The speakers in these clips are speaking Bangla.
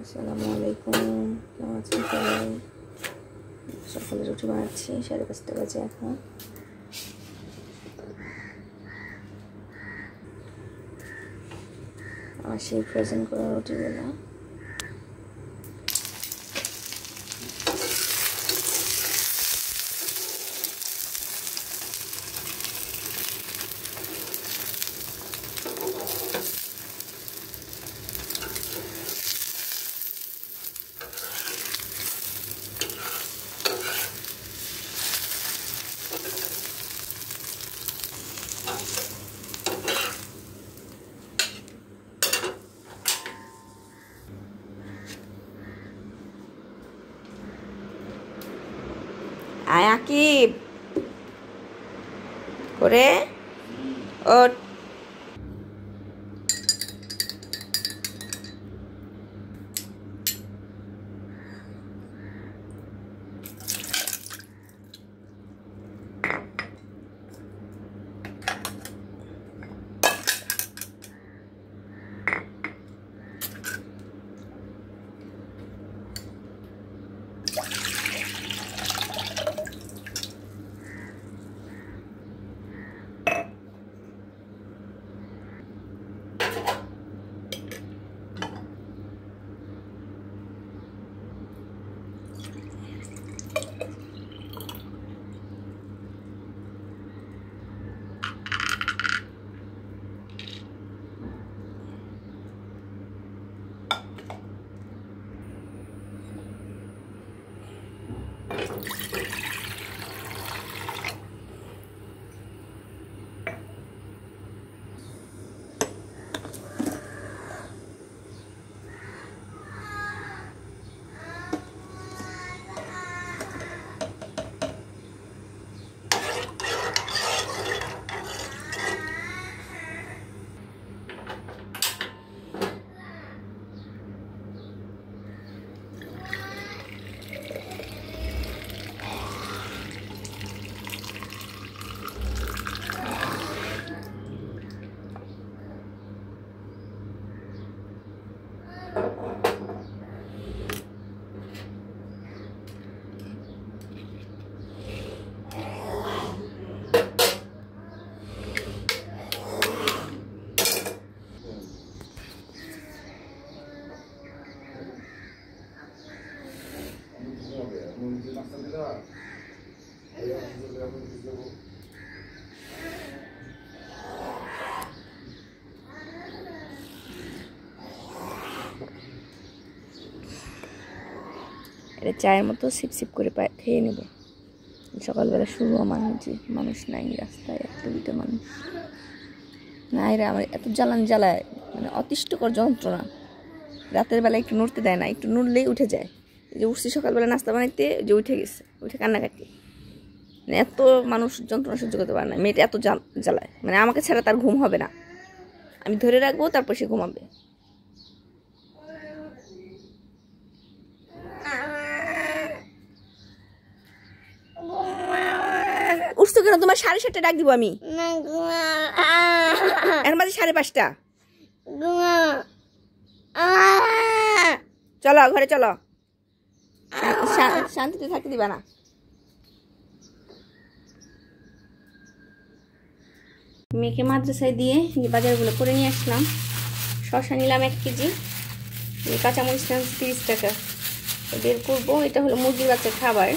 আসসালামু আলাইকুম, কেমন আছেন সবাই? সকালে রুটি বানাচ্ছি, 5:30 বাজে এখন। আর সেই ফ্রোজেন করা রুটিগুলো আকিব করে ওঠ। এটা চায়ের মতো সিপ সিপ করে খেয়ে নেব। সকালবেলা শুরু মানুষ নাই রাস্তায়, একটা দুটো মানুষ নাই রে। আমার এত জ্বালায়, মানে অতিষ্ঠকর যন্ত্রণা। রাতের বেলা একটু নড়তে দেয় না, একটু নড়লেই উঠে যায়। যে উঠছি সকালবেলা নাস্তা বানাইতে, যে উঠে গেছে, উঠে কান্নাকাটি। মানে এত মানুষ যন্ত্রণা সহ্য করতে পারে না। মেয়েটা এত জ্বালায়, মানে আমাকে ছাড়া তার ঘুম হবে না। আমি ধরে রাখবো, তারপর সে ঘুমাবে। উঠছো কেন? তোমার 7:30 ডাক দিব আমি। এখন বাজে 5:30। চলো ঘরে চলো, শান্তিতে থাকতে দিবা না। মেয়েকে মাদ্রাসায় দিয়ে বাজারগুলো করে নিয়ে আসলাম। শসা নিলাম 1 কেজি, কাঁচামরিচ নিলাম 30 টাকা। বের করবো। এটা হলো মুরগির বাচ্চার খাবার।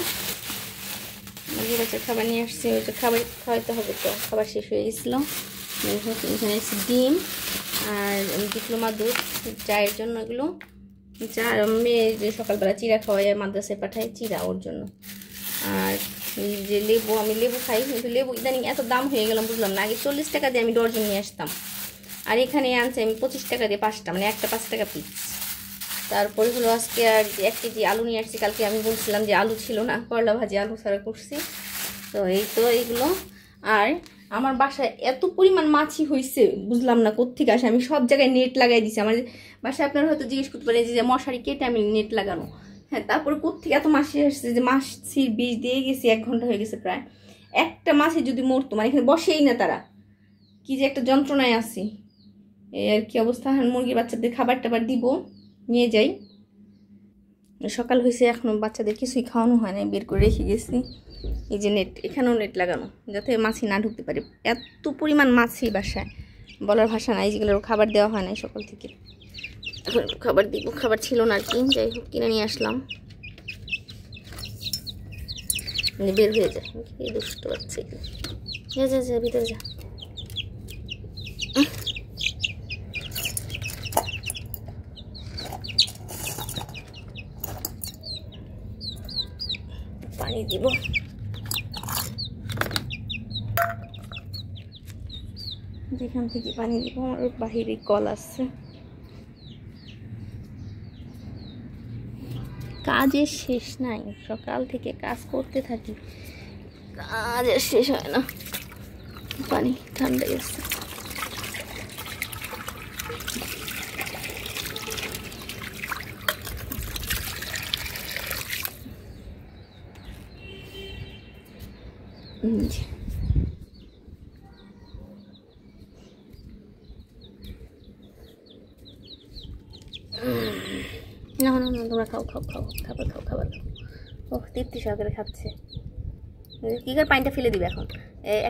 মুরগির বাচ্চার খাবার নিয়ে আসছি, ওইটা খাবার খাওয়াইতে হবে, তো খাবার শেষ হয়ে গেছিলো। এখানে এসে ডিম আর ডিপ্লোমা দুধ চায়ের জন্য, এগুলো চা। মেয়ে যে সকালবেলা চিরা খাওয়াই, মাদ্রাসায় পাঠাই চিরা ওর জন্য। আর যে লেবু, আমি লেবু খাই, কিন্তু লেবু ইদানিং এত দাম হয়ে গেলাম বুঝলাম না। আগে 40 টাকা দিয়ে আমি ডর্জন নিয়ে আসতাম, আর এখানে আনছি আমি 25 টাকা দিয়ে 5টা, মানে একটা 5 টাকা পিস। তারপরে হলো আজকে আর 1 কেজি আলু নিয়ে আসছি। কালকে আমি বলছিলাম যে আলু ছিল না, করলা ভাজি আলু ছাড়া করছি। তো এইগুলো। আর আমার বাসায় এত পরিমাণ মাছি হয়েছে, বুঝলাম না কোত্থেকে আসে। আমি সব জায়গায় নেট লাগাই দিছি। আমার বাসায় আপনারা হয়তো জিজ্ঞেস করতে পারেন যে মশারি কেটে আমি নেট লাগানো। হ্যাঁ, তারপরে কোত্থেকে এত মাছি আসছে যে মাছির বিষ দিয়ে গেছি, 1 ঘন্টা হয়ে গেছে প্রায়। একটা মাছি যদি মরতো, মানে এখানে বসেই না তারা, কি যে একটা যন্ত্রণায় আছি। এই আর কি অবস্থা। মুরগির বাচ্চাদের খাবার টাবার দিব, নিয়ে যাই। সকাল হয়েছে এখনও বাচ্চাদের কিছুই খাওয়ানো হয় না, বের করে রেখে গেছি। এই যে নেট, এখানেও নেট লাগানো যাতে মাছি না ঢুকতে পারে। এত পরিমাণ মাছি বাসায় বলার ভাষা নাই। যেগুলোর খাবার দেওয়া হয় না সকাল থেকে, এখন একটু খাবার দিব। খাবার ছিল না আর কি, যাই হোক কিনে নিয়ে আসলাম। বের হয়ে যায়, কি দুষ্ট বাচ্চা। যা যা যা ভিতরে যা। পানি দিব। যেখান থেকে পানি দিব আমার বাহিরে কল আসছে। কাজের শেষ নাই, সকাল থেকে কাজ করতে থাকি, কাজের শেষ হয় না। পানি ঠান্ডা গেছে। না না না, তোমরা খাও খাও খাও, খাবার খাও খাবার খাও। ও তৃপ্তি সহকারে খাচ্ছে। কী করে পানিটা ফেলে দিবে এখন,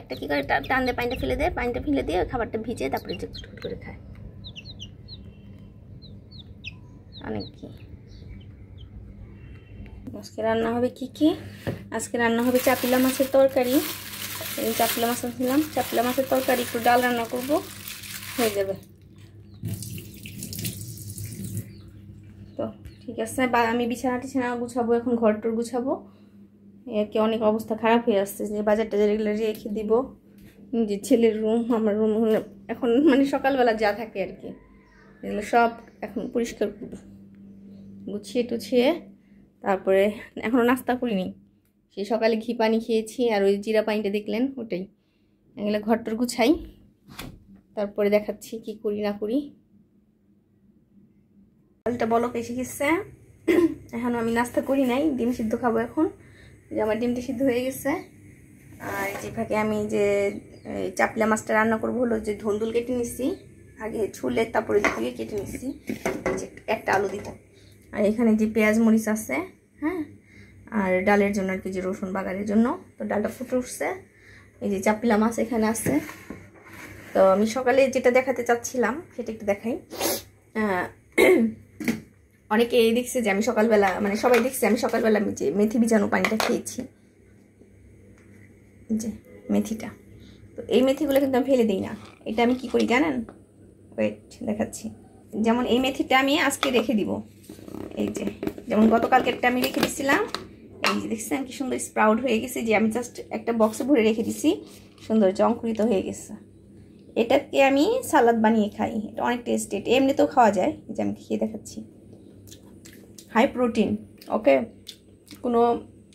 একটা কী করে টান দিয়ে পানিটা ফেলে দেয়, পানিটা ফেলে দিয়ে খাবারটা ভিজে তারপরে যে ফুট করে খায়। অনেক কি আজকে রান্না হবে কি কি? আজকে রান্না হবে চাপিলা মাছের তরকারি। চাপিলা মাছ আনছিলাম, চাপিলা মাছের তরকারি, একটু ডাল রান্না করব, হয়ে যাবে। তো ঠিক আছে, আমি বিছানা টিছানা গুছাবো, এখন ঘর টর গুছাবো। একে অনেক অবস্থা খারাপ হয়ে আসছে, যে বাজার টাজার এগুলো রেখে দিব। যে ছেলের রুম, আমার রুম, এখন মানে সকালবেলা যা থাকে আর কি, এগুলো সব এখন পরিষ্কার করবো, গুছিয়ে টুছিয়ে। তারপরে এখনও নাস্তা করিনি, সেই সকালে ঘি পানি খেয়েছি, আর ওই জিরা পানিটা দেখলেন ওটাই। এগুলো ঘর টর গুছাই, তারপরে দেখাচ্ছি কি করি না করি। ডালটা বলক এসে গেছে, এখনও আমি নাস্তা করি নাই, ডিম সিদ্ধ খাবো এখন। যে আমার ডিমটা সিদ্ধ হয়ে গেছে। আর যে ফাঁকে আমি যে চাপলা মাছটা রান্না করবো হলো, যে ধন্দুল কেটে নিচ্ছি আগে, ছুলে তারপরে দিয়ে কেটে নিচ্ছি, একটা আলু দিব। আর এখানে যে পেঁয়াজ মরিচ আছে, হ্যাঁ, আর ডালের জন্য আর কি, যে রসুন বাগারের জন্য। তো ডালটা ফুটে উঠছে, এই যে চাপিলা মাছ এখানে আছে। তো আমি সকালে যেটা দেখাতে চাচ্ছিলাম সেটা একটু দেখাই। অনেকে দেখছে যে আমি সকালবেলা, মানে সবাই দেখছে আমি সকালবেলা যে মেথি ভিজানো পানিটা খেয়েছি, যে মেথিটা। তো এই মেথিগুলো কিন্তু আমি ফেলে দিই না। এটা আমি কি করি জানেন? ওয়েট দেখাচ্ছি। যেমন এই মেথিটা আমি আজকে রেখে দিব, এই যে যেমন গতকালকেরটা আমি রেখে দিচ্ছিলাম, এই যে দেখছেন কি সুন্দর স্প্রাউট হয়ে গেছে, যে আমি জাস্ট একটা বক্সে ভরে রেখে দিছি, সুন্দর অঙ্কুরিত হয়ে গেছে। এটাকে আমি সালাদ বানিয়ে খাই, এটা অনেক টেস্টি। এটা এমনিতেও খাওয়া যায়, যে আমি খেয়ে দেখাচ্ছি। হাই প্রোটিন, ওকে, কোনো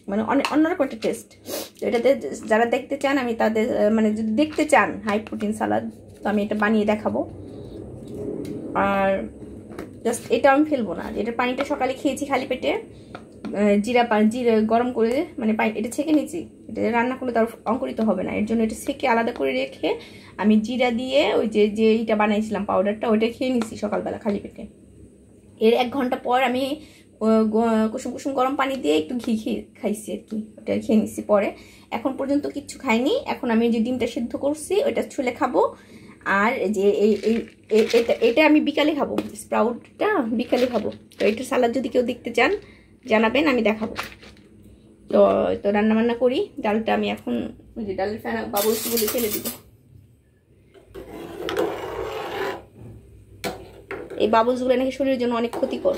মানে অন্যরকম একটা টেস্ট। তো এটাতে যারা দেখতে চান, আমি তাদের মানে যদি দেখতে চান হাই প্রোটিন সালাদ, তো আমি এটা বানিয়ে দেখাবো। আর জাস্ট এটা আমি ফেলবো না, এটার পানিটা সকালে খেয়েছি খালি পেটে, জিরা গরম করে, মানে এটা ছেঁকে নিচ্ছি। এটা রান্না করলে তার অঙ্কুরিত হবে না, এর জন্য এটা ছেঁকে আলাদা করে রেখে আমি জিরা দিয়ে ওই যে এইটা বানাইছিলাম পাউডারটা, ওইটা খেয়ে নিচ্ছি সকালবেলা খালি পেটে। এর 1 ঘন্টা পর আমি কুসুম কুসুম গরম পানি দিয়ে একটু ঘি খাইছি আর কি, ওটা খেয়ে নিচ্ছি পরে। এখন পর্যন্ত কিচ্ছু খাইনি। এখন আমি যে ডিমটা সিদ্ধ করছি ওইটা ছুলে খাবো। আর যে এটা আমি বিকালে খাবো, স্প্রাউটটা বিকালে খাবো। তো এটা সালাদ যদি কেউ দেখতে চান জানাবেন, আমি দেখাবো। তো রান্না বান্না করি। ডালটা আমি এখন ওই যে ডালের ফেনা বাবুলগুলো ফেলে দিব। এই বাবুলসগুলো নাকি শরীরের জন্য অনেক ক্ষতিকর,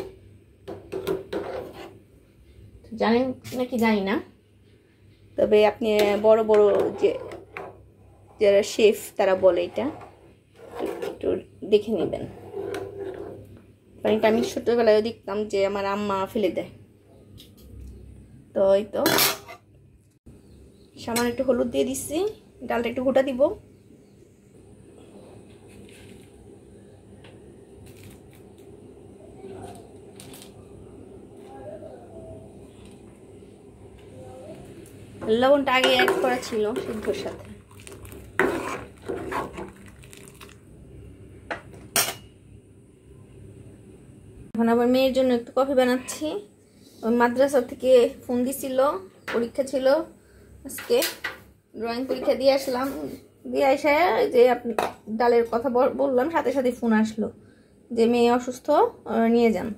জানেন নাকি জানি না, তবে আপনি বড় বড় যে যারা শেফ তারা বলে এটা একটু দেখে নেবেন। পানিটা আমি ছোটবেলায় দেখতাম যে আমার আম্মা ফেলে দেয়। তো এই তো সামান্য একটু হলুদ দিয়ে দিচ্ছি, ডালটা একটু গোটা দিব। লবণটা আগে অ্যাড করা ছিল সিদ্ধর সাথে। এখন আবার মেয়ের জন্য একটু কফি বানাচ্ছি। ওই মাদ্রাসা থেকে ফোন দিছিল, পরীক্ষা ছিল আজকে, ড্রয়িং পরীক্ষা দিয়ে আসলাম। দিয়ে এসে যে আপনি ডালের কথা বললাম, সাথে সাথে ফোন আসলো যে মেয়ে অসুস্থ, নিয়ে যান।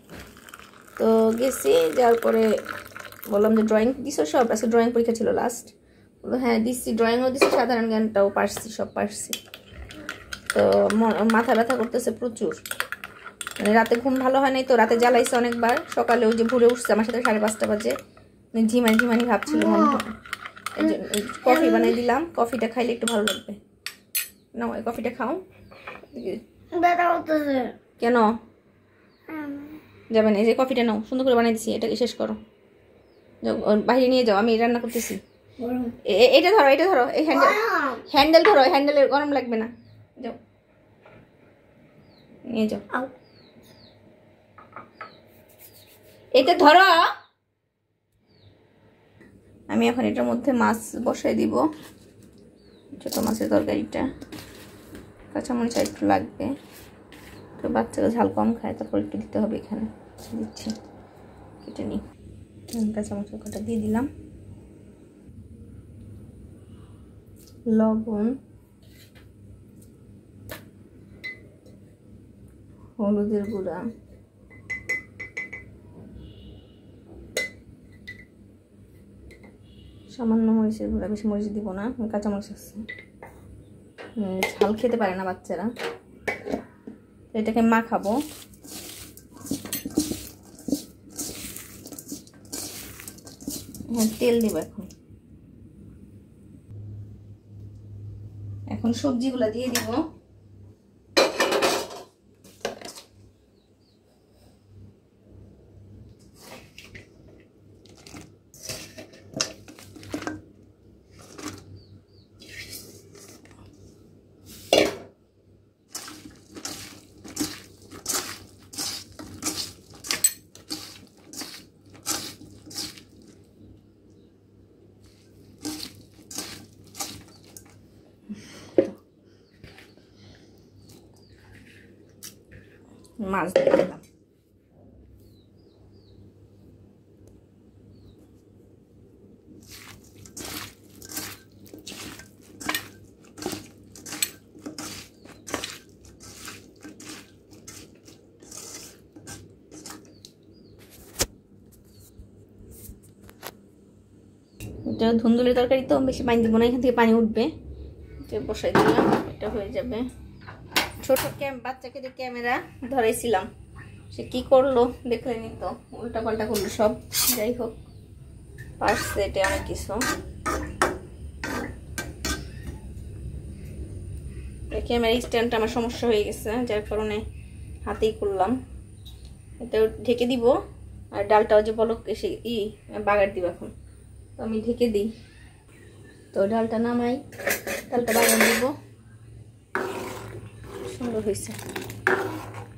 তো গেছি, যাওয়ার পরে বললাম যে ড্রয়িং দিছো সব? আজকে ড্রয়িং পরীক্ষা ছিল লাস্ট। বললো হ্যাঁ দিচ্ছি, ড্রয়িংও দিচ্ছি, সাধারণ জ্ঞানটাও পারছি, সব পারছি। তো মাথা ব্যথা করতেছে প্রচুর, মানে রাতে ঘুম ভালো হয় নাই তো, রাতে জ্বালাইছে অনেকবার, সকালে ওই যে ভোরে উঠছে আমার সাথে 5:30 বাজে, ঝিমানি ঝিমানি ভাবছিল মনে হয়। এই জন্য কফি বানিয়ে দিলাম, কফিটা খাইলে একটু ভালো লাগবে। না ওই কফিটা খাও। কেন যাবে না? এই যে কফিটা নাও, সুন্দর করে বানিয়ে দিচ্ছি, এটাকে শেষ করো, বাইরে নিয়ে যাও, আমি রান্না করতেছি। এটা ধরো, এটা ধরো, এই হ্যান্ডেল ধরো, হ্যান্ডেলের গরম লাগবে না, যাও নিয়ে যাও। এটা ধরো। আমি এখন এটার মধ্যে মাছ বসাই দিব, ছোট মাছের তরকারিটা। কাঁচামরিচ একটু লাগবে, তো বাচ্চারা ঝাল কম খায়, তারপর একটু দিতে হবে। এখানে দিচ্ছি, কেটে নিই। কাঁচামরিচের কটা দিয়ে দিলাম, লবণ, হলুদের গুঁড়া, সামান্য মরিচের গুঁড়া, বেশি মরিচ দিব না, কাঁচামরিচ আছে, ঝাল খেতে পারে না বাচ্চারা। এটাকে মাখাবো। হ্যাঁ তেল দিব এখন। এখন সবজিগুলা দিয়ে দিব। মাছ দিয়ে দিলাম। এটা ধুন্দুলি তরকারি তো বেশি পানি দিব না, এখান থেকে পানি উঠবে। এটা বসাই দিলাম, এটা হয়ে যাবে। ছোট বাচ্চাকে যে ক্যামেরা ধরাইছিলাম, সে কি করলো দেখলেনি তো, উল্টা পাল্টা করলো সব। যাই হোক, পারছে, এটা অনেক কিছু। ক্যামেরা স্ট্যান্ডটা আমার সমস্যা হয়ে গেছে, যার কারণে হাতেই করলাম। এটা ঢেকে দিব, আর ডালটাও যে বলক এসে বাগার দিব এখন। তো আমি ঢেকে দিই, তো ডালটা নামাই, ডালটা বাগার দিব। সুন্দর হয়েছে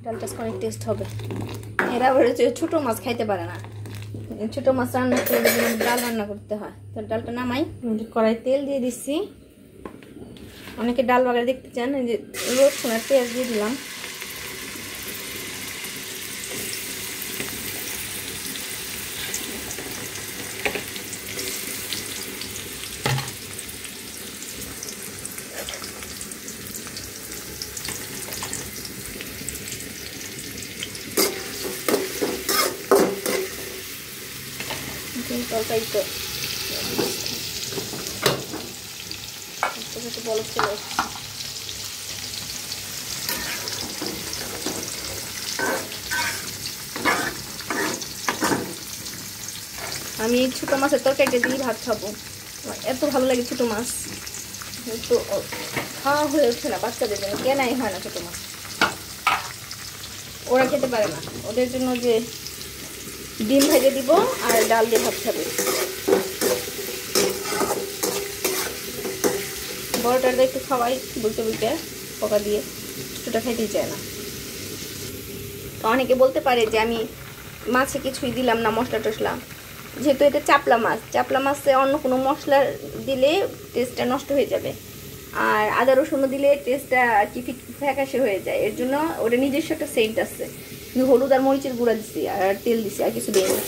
ডালটা, অনেক টেস্ট হবে। এরা আবার ছোটো মাছ খাইতে পারে না, ছোটো মাছ রান্না করলে ডাল রান্না করতে হয়। তো ডালটা নামাই, কড়াই তেল দিয়ে দিচ্ছি। অনেকে ডাল বাগার দেখতে চান, এই যে রসুন আর পেঁয়াজ দিয়ে দিলাম। তরকারি তো বলো চলে এসছে। আমি ছোটো মাছের তরকারিটা দিয়ে ভাত খাবো, এত ভালো লাগে ছোটো মাছ। তো খাওয়া হয়ে ওঠে না বাচ্চাদের জন্য, কেনাই হয় না ছোটো মাছ, ওরা খেতে পারে না। ওদের জন্য যে ডিম ভেজে দিব আর ডাল দিয়ে ভাত খাবে। বড়টার একটু খাওয়াই বলতে বলতে পোকা দিয়ে, ছোটোটা খাইতেই চায় না। তো অনেকে বলতে পারে যে আমি মাছে কিছুই দিলাম না মশলা টশলা, যেহেতু এটা চাপলা মাছ, চাপলা মাছে অন্য কোনো মশলা দিলে টেস্টটা নষ্ট হয়ে যাবে, আর আদা রসুনও দিলে টেস্টটা আর কি ফ্যাকাশে হয়ে যায়। এর জন্য ওটা নিজস্ব একটা সেন্ট আছে। কিন্তু হলুদ আর মরিচের গুঁড়া দিছি আর তেল দিছি, আর কিছু দিই না।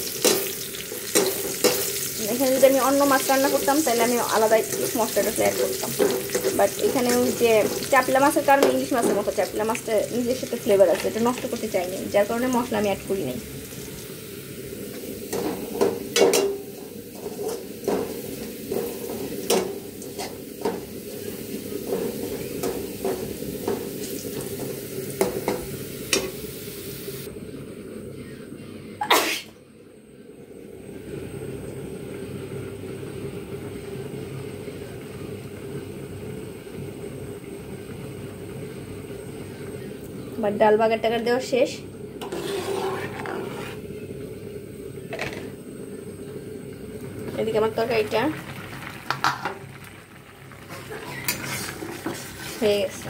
এখানে যদি আমি অন্য মাছ রান্না করতাম তাহলে আমি আলাদা মশলাটা অ্যাড করতাম, বাট এখানে ওই যে চাপলা মাছের কারণে ইলিশ মাছের মতো চাপলা মাছটা নিজের সাথে ফ্লেভার আছে, এটা নষ্ট করতে চাইনি, যার কারণে মশলা আমি অ্যাড করি নাই। বাট ডাল বাগার টাকার দেওয়া শেষ। এদিকে আমার তরকারিটা হয়ে গেছে,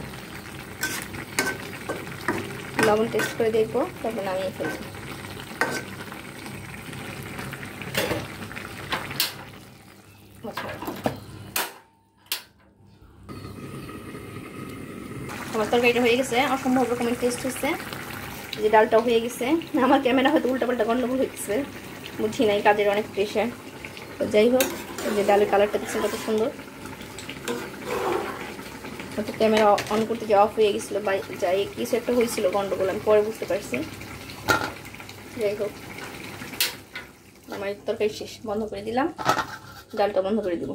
লবণ টেস্ট করে দেখবো, তারপর নামিয়ে ফেলবো। আমার তরকারিটা হয়ে গেছে, অসম্ভব রকমের টেস্ট হচ্ছে, যে ডালটাও হয়ে গেছে। আমার ক্যামেরা হয়তো উল্টাপাল্টা গন্ডগোল হয়েছে, বুঝি নাই, কাজের অনেক প্রেশার। তো যাই হোক, যে ডালের কালারটা দেখছেন কত সুন্দর, হয়তো ক্যামেরা অন করতে গিয়ে অফ হয়ে গেছিলো বা যাই কিছু একটা হয়েছিল গন্ডগোল, আমি পরে বুঝতে পারছি। যাই হোক, আমার তরকারি শেষ, বন্ধ করে দিলাম, ডালটা বন্ধ করে দিব।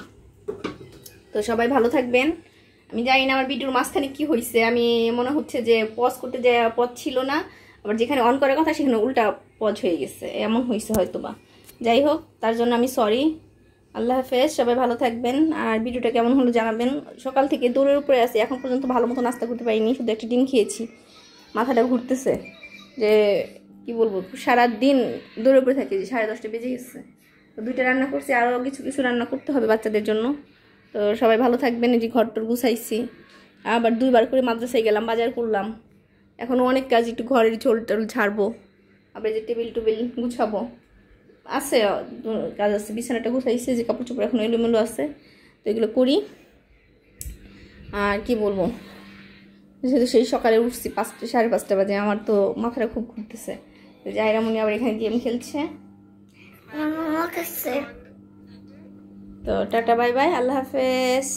তো সবাই ভালো থাকবেন। আমি জানি না আমার ভিডিওর মাঝখানে কি হয়েছে, আমি মনে হচ্ছে যে পজ করতে যায় পজ ছিল না, আবার যেখানে অন করার কথা সেখানে উল্টা পজ হয়ে গেছে, এমন হয়েছে হয়তো বা। যাই হোক, তার জন্য আমি সরি। আল্লাহ হাফেজ, সবাই ভালো থাকবেন। আর ভিডিওটা কেমন হলো জানাবেন। সকাল থেকে দৌড়ের উপরে আছি, এখন পর্যন্ত ভালো মতো নাস্তা করতে পারিনি, শুধু একটা ডিম খেয়েছি। মাথাটা ঘুরতেছে, যে কি বলবো, সারাদিন দৌড়ের উপরে থাকি, 10:30 বেজে গেছে। তো 2টা রান্না করছি, আরও কিছু রান্না করতে হবে বাচ্চাদের জন্য। তো সবাই ভালো থাকবেন। এই যে ঘরটর গুছাইছি, আবার 2বার করে মাদ্রাসায় গেলাম, বাজার করলাম, এখনও অনেক কাজ, একটু ঘরের ঝোল টোল ঝাড়বো, আবার যে টেবিল গুছাবো, আছে কাজ আছে। বিছানাটা গুছাইছে, যে কাপড় চোপড় এখন এলোমেলো আছে, তো এগুলো করি। আর কি বলবো, যেহেতু সেই সকালে উঠছি 5টা 5:30 বাজে, আমার তো মাথাটা খুব ঘুরতেছে। জায়রামণি আবার এখানে গেম খেলছে। তো টাটা বাই বাই, আল্লাহ হাফেজ।